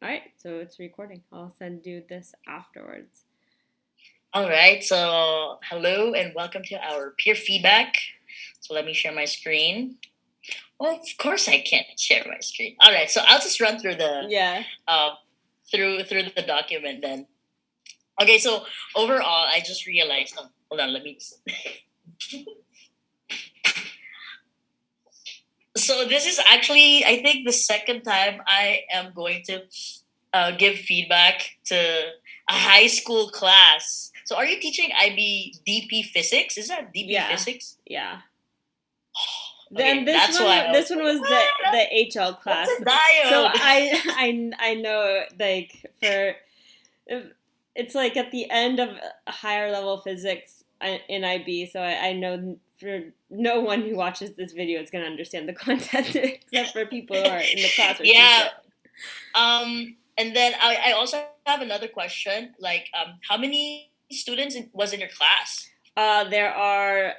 All right, so it's recording. I'll send you this afterwards. All right, so hello and welcome to our peer feedback. So let me share my screen. Well, of course I can't share my screen. All right, so I'll just run through the Yeah. through the document then. Okay, so overall, I just realized. Oh, hold on, let me. So this is actually, I think, the second time I am going to give feedback to a high school class. So are you teaching IB DP physics? Is that DP Yeah. physics? Yeah. Then Okay, that's why I was this one like, was the HL what's class. a So diode? I know like for it's like at the end of higher level physics in IB, so I know for no one who watches this video is going to understand the content except for people who are in the class or teach Yeah. it. And then I also have another question. Like, how many students was in your class? There are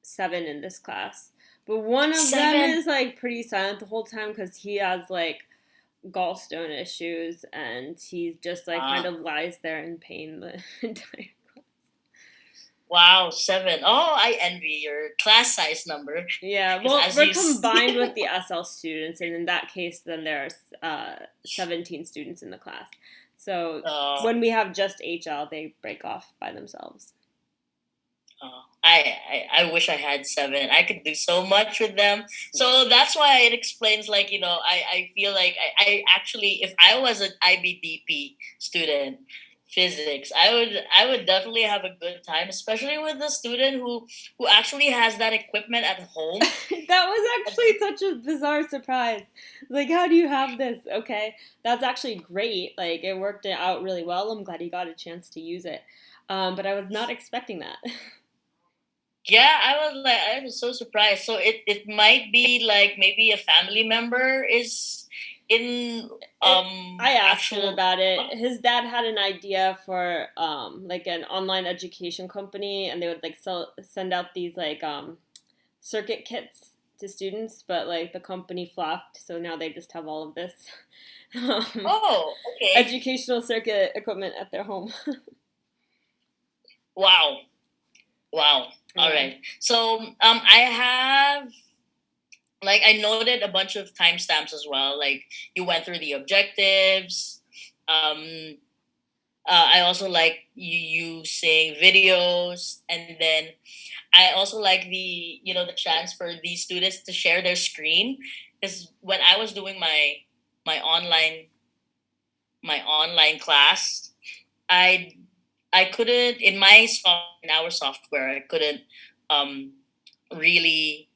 7 in this class, but one of them Seven. is like pretty silent the whole time because he has like gallstone issues and he just like kind Ah, of lies there in pain the entire. wow, seven. Oh, I envy your class size number. Yeah, Because well, as we're you combined with the SL students, and in that case, then there are 17 students in the class. So uh, when we have just HL, they break off by themselves. I wish I had seven. I could do so much with them. So that's why it explains, like, I feel like I actually, if I was an IBDP student, physics, I would definitely have a good time, especially with the student who actually has that equipment at home. That was actually such a bizarre surprise. Like, how do you have this? Okay, that's actually great. Like, it worked out really well. I'm glad he got a chance to use it. But I was not expecting that. Yeah, I was so surprised. So it might be like maybe a family member is in I asked him actual. about it. His dad had an idea for like an online education company, and they would like send out these like circuit kits to students, but like the company flopped, so now they just have all of this um, Oh, okay. educational circuit equipment at their home. Wow. Wow. All Yeah. right. So I have, like, I noted a bunch of timestamps as well. Like, you went through the objectives. Um I also like you using videos, and then I also like the chance for these students to share their screen, because when I was doing my online my online class, I I couldn't in our software, I couldn't um really.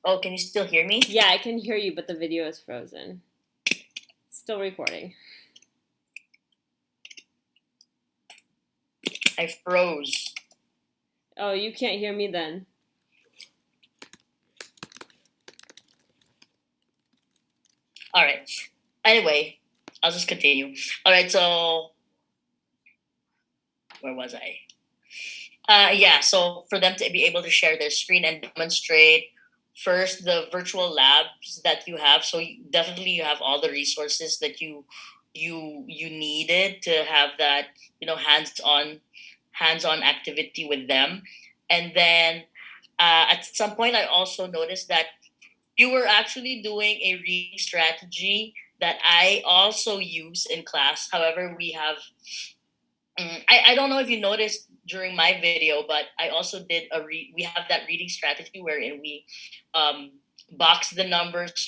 Oh, can you still hear me? Yeah, I can hear you, but the video is frozen. Still recording. I froze. Oh, you can't hear me then. All right. Anyway, I'll just continue. All right. So where was I? Yeah. So for them to be able to share their screen and demonstrate first the virtual labs that you have. So definitely you have all the resources that you needed to have that hands on activity with them, and then at some point I also noticed that you were actually doing a reading strategy that I also use in class. However, I don't know if you noticed during my video, but I also did we have that reading strategy wherein we um, box the numbers,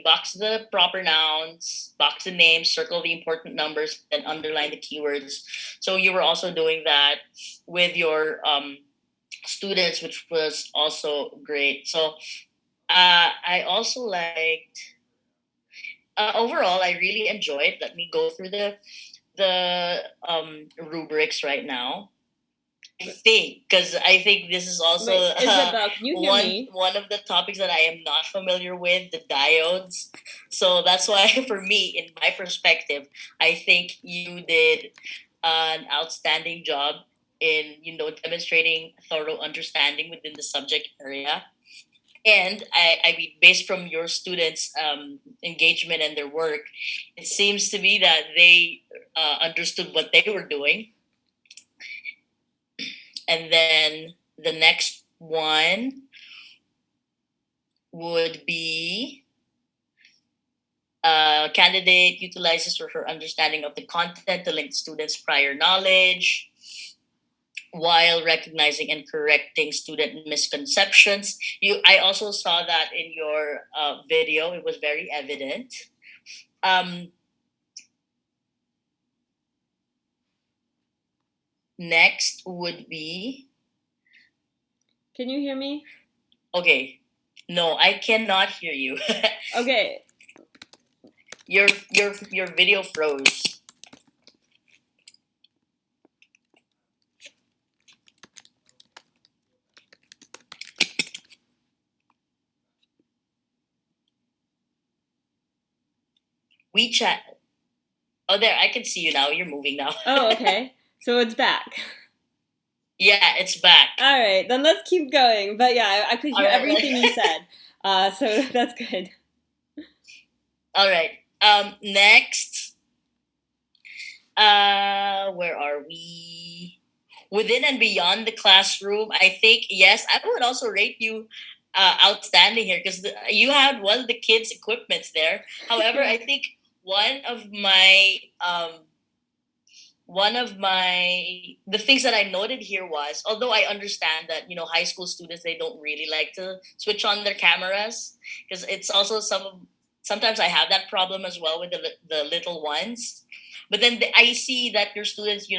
box the proper nouns, box the names, circle the important numbers, and underline the keywords. So you were also doing that with your students, which was also great. So I also liked. Overall, I really enjoyed. Let me go through the rubrics right now. I think this is also Wait, Isabel, can you hear me? one of the topics that I am not familiar with, the diodes. So that's why, for me, in my perspective, I think you did an outstanding job in demonstrating thorough understanding within the subject area. And I mean, based from your students' engagement and their work, it seems to be that they understood what they were doing. And then the next one would be candidate utilizes her understanding of the content to link students' prior knowledge while recognizing and correcting student misconceptions. I also saw that in your video. It was very evident. Um, Next would be Can you hear me? okay. No, I cannot hear you. Okay. Your video froze. WeChat. Oh, there. I can see you now. You're moving now. Oh, okay. So it's back. Yeah, it's back. All right, then let's keep going. But yeah, I could All hear right. everything you said. So that's good. All right. Next. Where are we? Within and beyond the classroom, I think yes, I would also rate you outstanding here because you had one of the kids' equipments there. However, I think one of my the things that I noted here was, although I understand that high school students, they don't really like to switch on their cameras because it's also sometimes I have that problem as well with the little ones. But then I see that your students,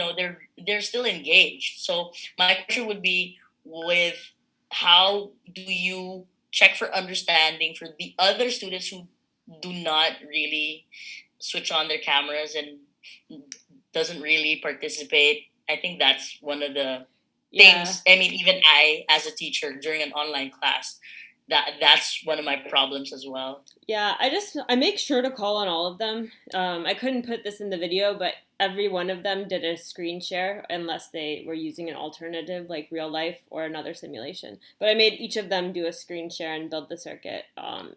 they're still engaged. So my question would be, with how do you check for understanding for the other students who do not really switch on their cameras and doesn't really participate? I think that's one of the Yeah. things. I mean, even I, as a teacher during an online class, that's one of my problems as well. Yeah, I make sure to call on all of them. I couldn't put this in the video, but every one of them did a screen share unless they were using an alternative like real life or another simulation. But I made each of them do a screen share and build the circuit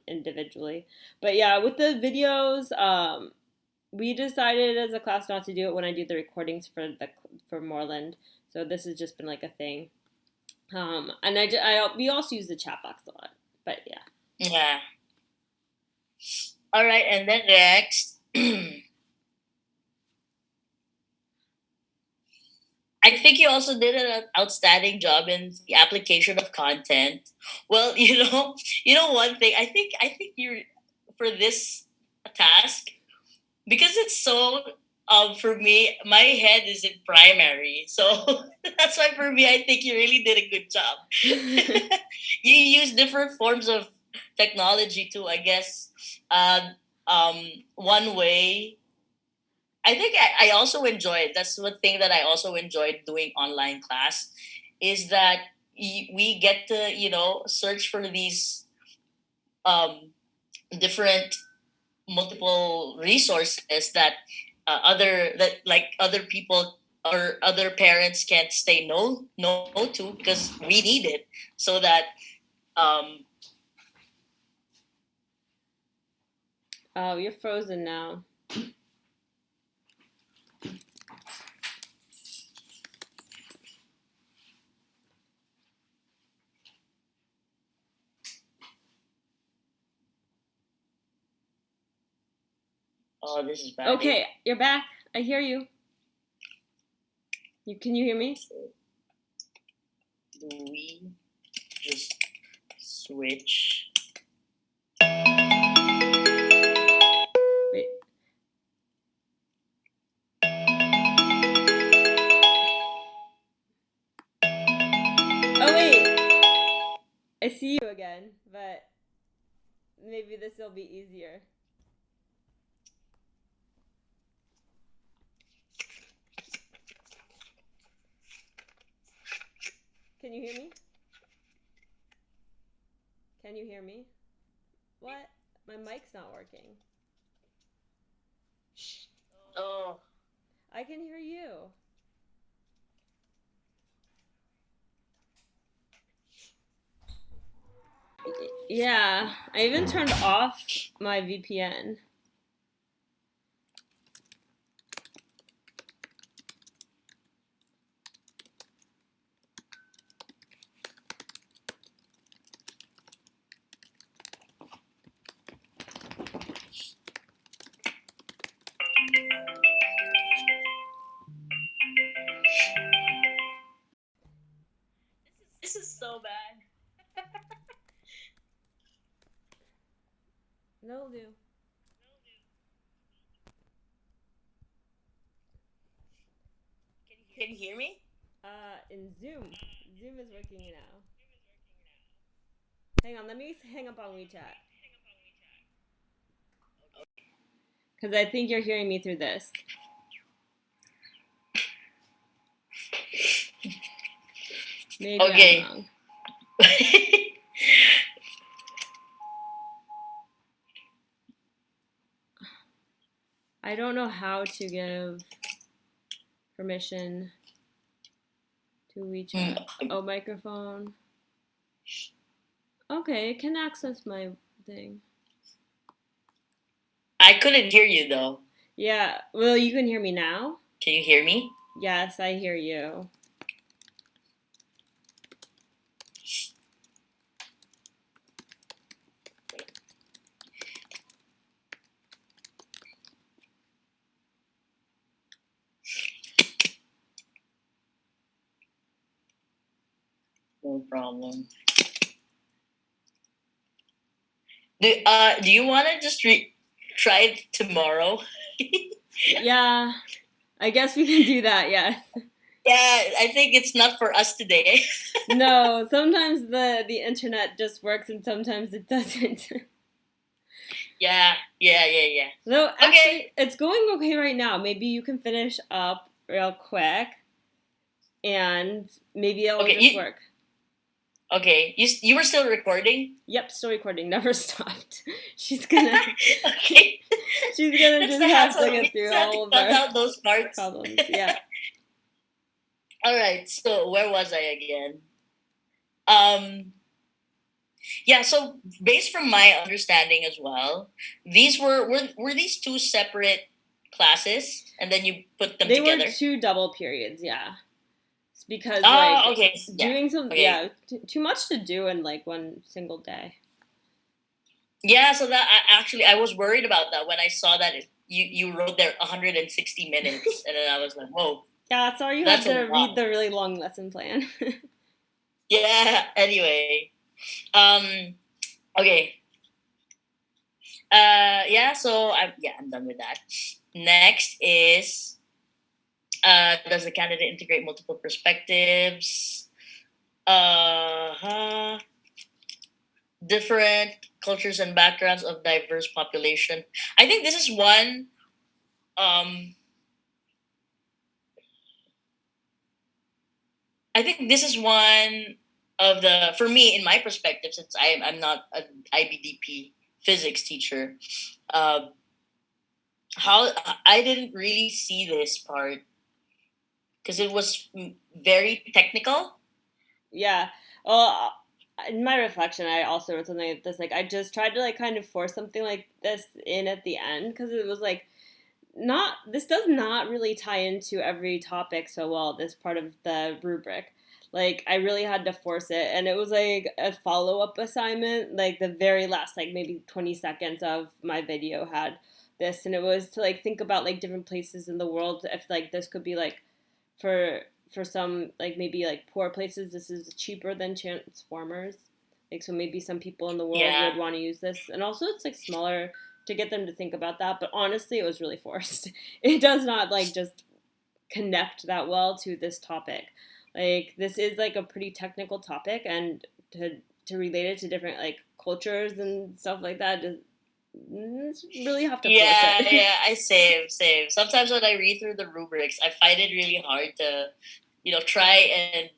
individually. But yeah, with the videos, we decided as a class not to do it when I do the recordings for Moreland. So this has just been like a thing. And we also use the chat box a lot. But yeah. Yeah. All right, and then next, I think you also did an outstanding job in the application of content. Well, one thing. I think you're for this task because it's so. For me, my head is in primary, so that's why for me, I think you really did a good job. You use different forms of technology too, I guess. One way I think I also enjoyed. That's one thing that I also enjoyed doing online class, is that we get to search for these um, different multiple resources that other people or other parents can't say no to because we need it so that um, Oh, you're frozen now. oh, this is bad. Okay, you're back. I hear you. Can you hear me? Do we just switch? Wait. Oh wait. I see you again, but maybe this will be easier. Can you hear me? Can you hear me? What? My mic's not working. Oh. I can hear you. Yeah, I even turned off my VPN. This is so bad. No, do. Can you hear me? In Zoom. Zoom is working now. Hang on, let me hang up on WeChat. Because I think you're hearing me through this. Maybe Okay. I'm wrong. I don't know how to give permission to WeChat. Oh, microphone. Okay, it can access my thing. I couldn't hear you though. Yeah, well, you can hear me now? Can you hear me? Yes, I hear you. No problem. Do you want to just try it tomorrow? Yeah, I guess we can do that, yes. Yeah, I think it's not for us today. No, sometimes the internet just works and sometimes it doesn't. Yeah. So Okay. actually, it's going okay right now. Maybe you can finish up real quick and maybe it'll Okay. just work. Okay. You were still recording? Yep, still recording. Never stopped. She's gonna Okay. she's gonna That's just the have to hassle. get We through just have to all of cut our out those parts. problems. Yeah. All right. So where was I again? Um. Yeah. So based from my understanding as well, these were these two separate classes, and then you put them They were together. two double periods, yeah. It's because Oh, okay. Yeah. doing some Okay. too much to do in like one single day. Yeah, so that I was worried about that when I saw that you wrote there 160 minutes, and then I was like, whoa, Yeah, sorry you had that's a to read lot. the really long lesson plan. Yeah. Anyway, okay. Yeah. So I'm done with that. Next is does the candidate integrate multiple perspectives? Uh, different cultures and backgrounds of diverse population. I think this is one. Um, I think this is one of the for me in my perspective since I'm not an IBDP physics teacher. Uh, how I didn't really see this part because it was very technical. Yeah. Well, in my reflection, I also wrote something like this. Like, I just tried to like kind of force something like this in at the end because it was like not. This does not really tie into every topic so well. This part of the rubric, like, I really had to force it, and it was like a follow up assignment. Like the very last, like maybe 20 seconds of my video had this, and it was to like think about like different places in the world if like this could be like for for some like maybe like poor places this is cheaper than transformers, like so maybe some people in the world Yeah. would want to use this, and also it's like smaller to get them to think about that, but honestly it was really forced. It does not like just connect that well to this topic. Like this is like a pretty technical topic, and to relate it to different like cultures and stuff like that just really have to force it. Yeah, I same. Sometimes when I read through the rubrics, I find it really hard to, try and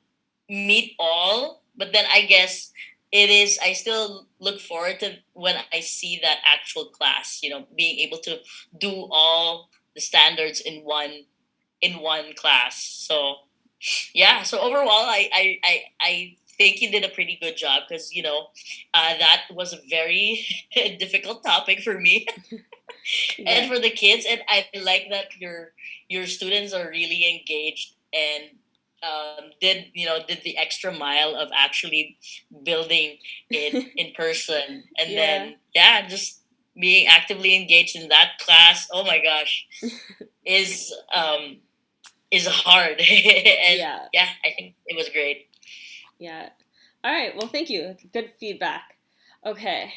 meet all. But then I guess it is. I still look forward to when I see that actual class. Being able to do all the standards in one class. So yeah. So overall, I think you did a pretty good job because that was a very difficult topic for me and Yeah. for the kids. And I like that your students are really engaged and did the extra mile of actually building it in person, and Yeah. then yeah, just being actively engaged in that class. Oh my gosh, is is hard. And Yeah. yeah, I think it was great. Yeah. All right. Well, thank you. Good feedback. Okay.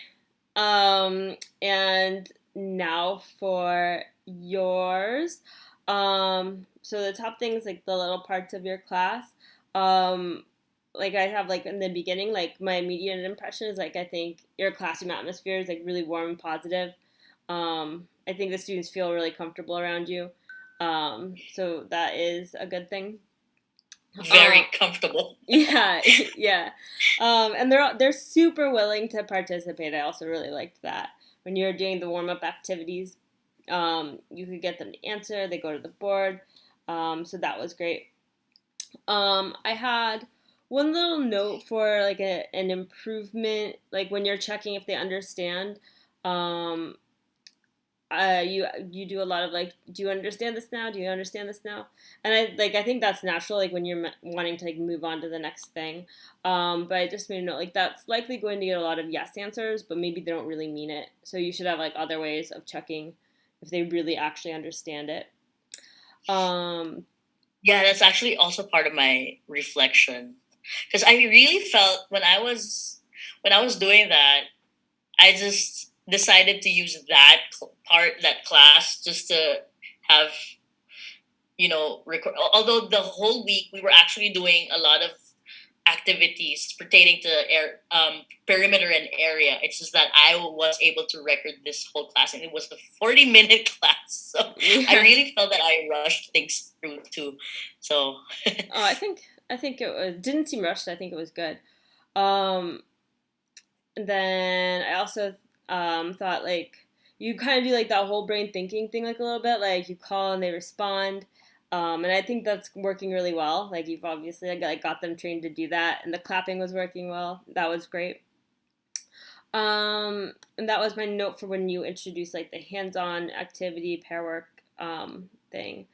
And now for yours. So the top things like the little parts of your class. Um, like I have like in the beginning, like my immediate impression is like I think your classroom atmosphere is like really warm and positive. I think the students feel really comfortable around you. So that is a good thing. Uh, Very comfortable. yeah, yeah, and they're super willing to participate. I also really liked that when you're doing the warm up activities, you could get them to answer. They go to the board, so that was great. I had one little note for like an improvement, like when you're checking if they understand. Um, you do a lot of like, do you understand this now, do you understand this now, and I think that's natural, like when you're wanting to like move on to the next thing. But I just made a note like that's likely going to get a lot of yes answers, but maybe they don't really mean it, so you should have like other ways of checking if they really actually understand it. um Yeah, that's actually also part of my reflection because I really felt when I was doing that, I just decided to use that class just to have record. Although the whole week we were actually doing a lot of activities pertaining to perimeter and area. It's just that I was able to record this whole class, and it was a 40-minute class. So I yeah. really felt that I rushed things through too. So Oh, I think it was, didn't seem rushed. I think it was good. um And then I also thought like you kind of do like that whole brain thinking thing like a little bit. Like you call and they respond. And I think that's working really well. Like you've obviously like got them trained to do that, and the clapping was working well. That was great. And that was my note for when you introduced like the hands-on activity pair work thing.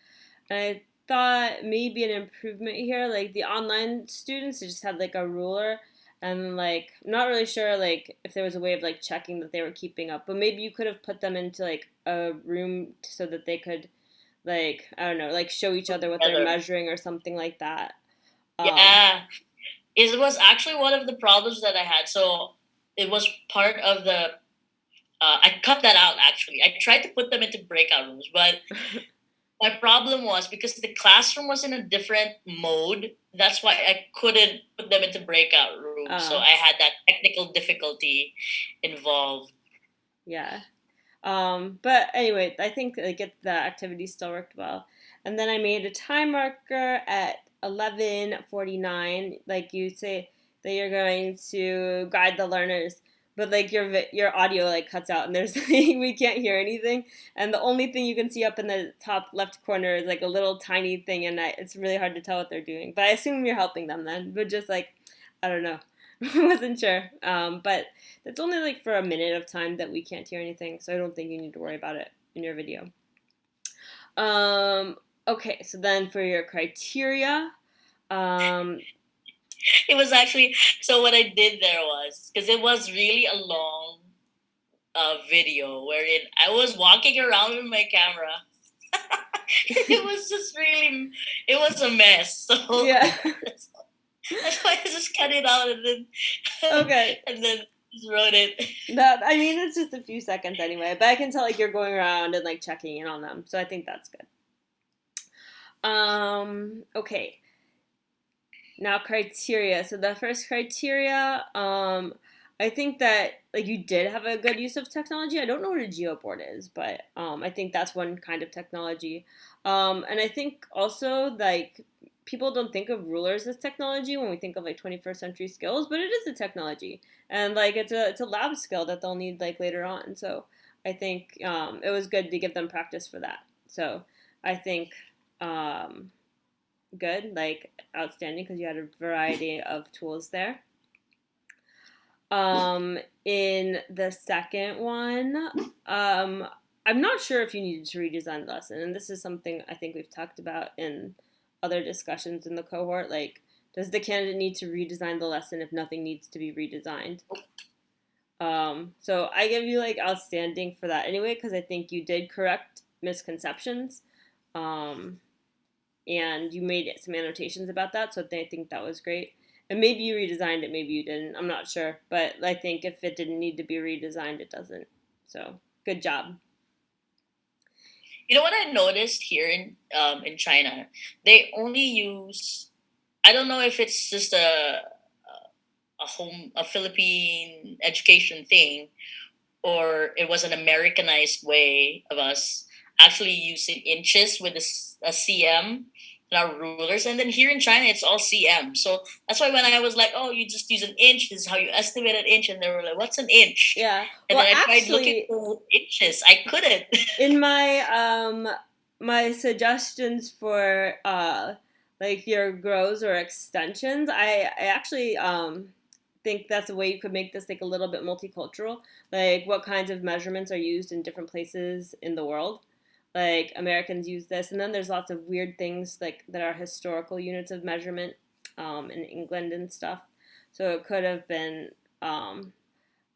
And I thought maybe an improvement here, like the online students, they just had like a ruler, and like I'm not really sure like if there was a way of like checking that they were keeping up, but maybe you could have put them into like a room so that they could like I don't know, like show each other what they're together, measuring or something like that. Um, yeah, it was actually one of the problems that I had. So it was part of the. I cut that out actually. I tried to put them into breakout rooms, but my problem was because the classroom was in a different mode. That's why I couldn't put them into breakout rooms. So uh, I had that technical difficulty involved. yeah. But anyway, I think like the activity still worked well. And then I made a time marker at 11:49. Like you say that you're going to guide the learners, but like your audio like cuts out and there's we can't hear anything. And the only thing you can see up in the top left corner is like a little tiny thing, and it's really hard to tell what they're doing. But I assume you're helping them then. But just like I don't know. I wasn't sure. But it's only like for a minute of time that we can't hear anything, so I don't think you need to worry about it in your video. Okay, so then for your criteria, um, It was actually so. What I did there was because it was really a long video wherein I was walking around with my camera. It was just really, it was a mess. So yeah. that's why I just cut it out and then Okay. and then just wrote it. That I mean, it's just a few seconds anyway, but I can tell like you're going around and like checking in on them, so I think that's good. Okay. Now criteria. So the first criteria, I think that like you did have a good use of technology. I don't know what a geoboard is, but I think that's one kind of technology. And I think also like people don't think of rulers as technology when we think of like 21st century skills, but it is a technology, and like it's a lab skill that they'll need like later on. So I think it was good to give them practice for that. So I think um, good, like outstanding, because you had a variety of tools there. In the second one, I'm not sure if you needed to redesign the lesson, and this is something I think we've talked about in other discussions in the cohort. Like, does the candidate need to redesign the lesson if nothing needs to be redesigned? So I give you like outstanding for that anyway, because I think you did correct misconceptions. Um, and you made some annotations about that, so I think that was great. And maybe you redesigned it, maybe you didn't. I'm not sure, but I think if it didn't need to be redesigned, it doesn't. So good job. You know what I noticed here in China? They only use. I don't know if it's just a Philippine education thing, or it was an Americanized way of us actually using inches with a cm in our rulers. And then here in China, it's all cm. So that's why when I was like, "Oh, you just use an inch. This is how you estimate an inch," and they were like, "What's an inch?" Yeah. And Well, then I tried looking actually, for inches. I couldn't. in my suggestions for like your grows or extensions, I actually think that's a way you could make this like a little bit multicultural. Like what kinds of measurements are used in different places in the world. Like Americans use this, and then there's lots of weird things like that are historical units of measurement in England and stuff. So it could have been a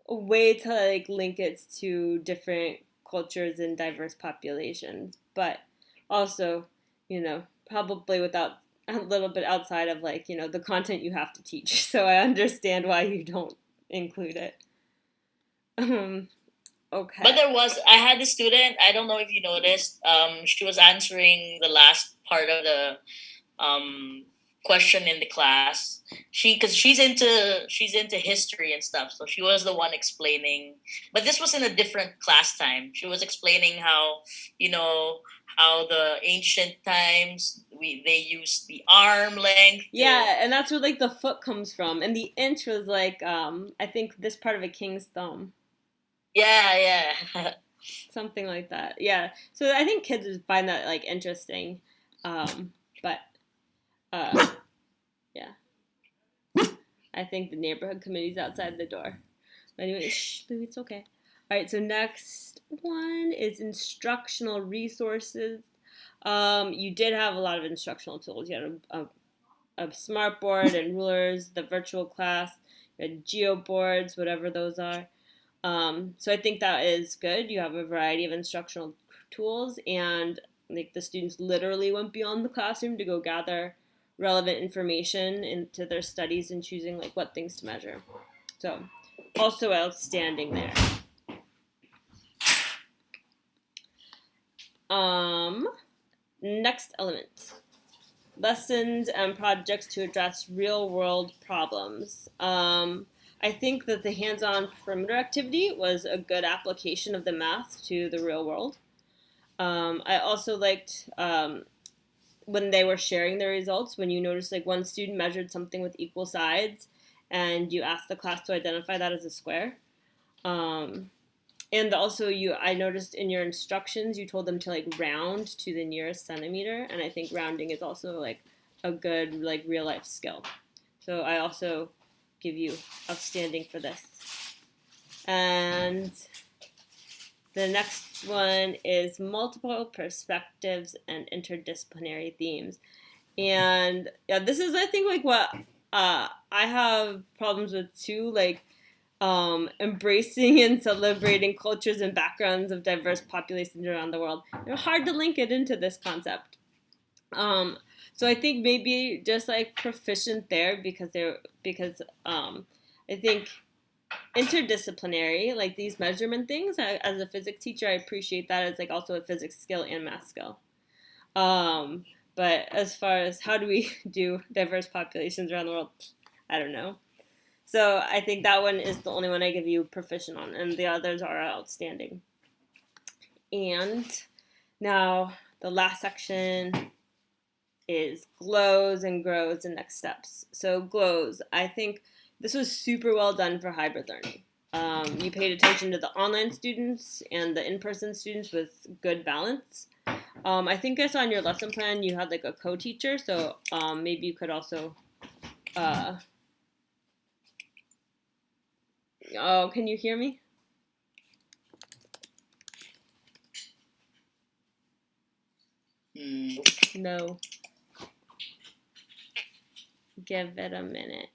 way to like link it to different cultures and diverse populations, but also, probably without a little bit outside of like, the content you have to teach. So I understand why you don't include it. But Okay. there was, I had a student, I don't know if you noticed, she was answering the last part of the um, question in the class. Because she's into history and stuff, so she was the one explaining. But this was in a different class time. She was explaining how, you know, how the ancient times they used the arm length to. Yeah, and that's where like the foot comes from. And the inch was like I think this part of a king's thumb. Yeah, yeah. Something like that. Yeah. So I think kids would find that like interesting. But yeah. I think the neighborhood committee's outside the door. But anyway, shh, Louie, it's okay. All right, so next one is instructional resources. You did have a lot of instructional tools. You had a smart board and rulers, the virtual class, you had geo boards, whatever those are. So I think that is good. You have a variety of instructional tools, and like the students literally went beyond the classroom to go gather relevant information into their studies and choosing like what things to measure. So also outstanding there. Next element. Lessons and projects to address real world problems. I think that the hands on perimeter activity was a good application of the math to the real world. I also liked when they were sharing their results, when you noticed like one student measured something with equal sides and you asked the class to identify that as a square. And also I noticed in your instructions you told them to like round to the nearest centimeter, and I think rounding is also like a good like real life skill. So I also give you outstanding for this. And the next one is multiple perspectives and interdisciplinary themes. And yeah, this is I think like what I have problems with too, like embracing and celebrating cultures and backgrounds of diverse populations around the world. They're hard to link it into this concept. So I think maybe just like proficient there because I think interdisciplinary, like these measurement things. As a physics teacher, I appreciate that as like also a physics skill and math skill. But as far as how do we do diverse populations around the world, I don't know. So I think that one is the only one I give you proficient on, and the others are outstanding. And now the last section is glows and grows and next steps. So glows, I think this was super well done for hybrid learning. You paid attention to the online students and the in-person students with good balance. I think I saw on your lesson plan you had like a co-teacher, so maybe you could also. Oh, can you hear me? No. Give it a minute.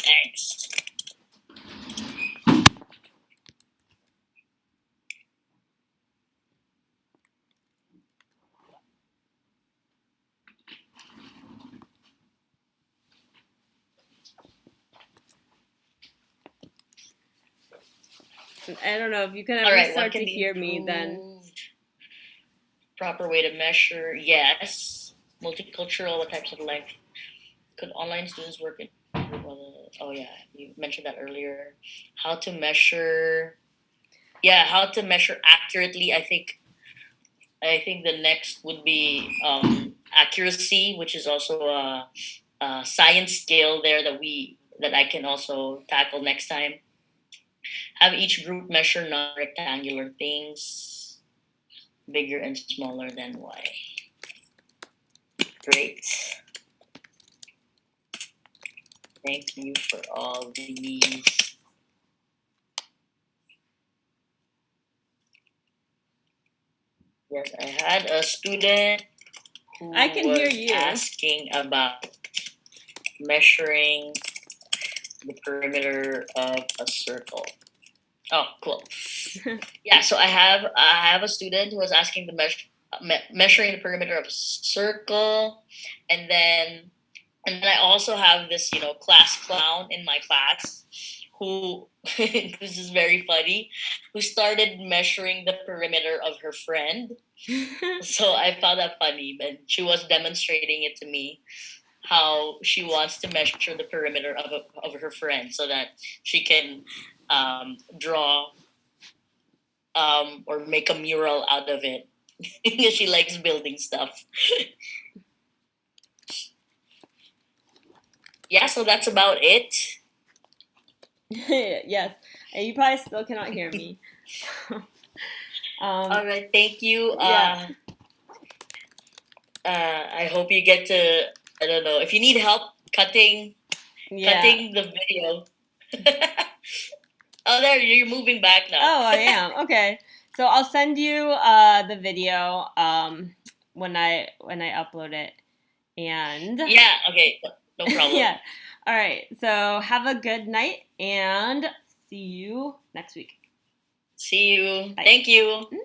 Thanks. I don't know if you can All ever right, what start can to be hear me then. improved? Proper way to measure, yes. Multicultural, what types of life could online students work in? Oh yeah, you mentioned that earlier. How to measure? Yeah, how to measure accurately. I think the next would be accuracy, which is also a science scale there that I can also tackle next time. Have each group measure non-rectangular things, bigger and smaller than y. Great. Thank you for all these. Yes, I had a student who I can hear was you. asking about measuring the perimeter of a circle. Oh, cool. Yeah, so I have a student who was asking the measuring the perimeter of a circle, and then I also have this class clown in my class who this is very funny, who started measuring the perimeter of her friend. So I found that funny, and she was demonstrating it to me how she wants to measure the perimeter of her friend so that she can draw or make a mural out of it. She likes building stuff. Yeah, so that's about it. Yes, and you probably still cannot hear me. All right, thank you. Yeah. I hope you get to. I don't know if you need help cutting the video. Oh, there you're moving back now. Oh, I am. Okay, so I'll send you the video when I upload it, and Yeah. Okay. No problem. yeah. All right. So have a good night and see you next week. See you. Bye. Thank you. Mm-hmm.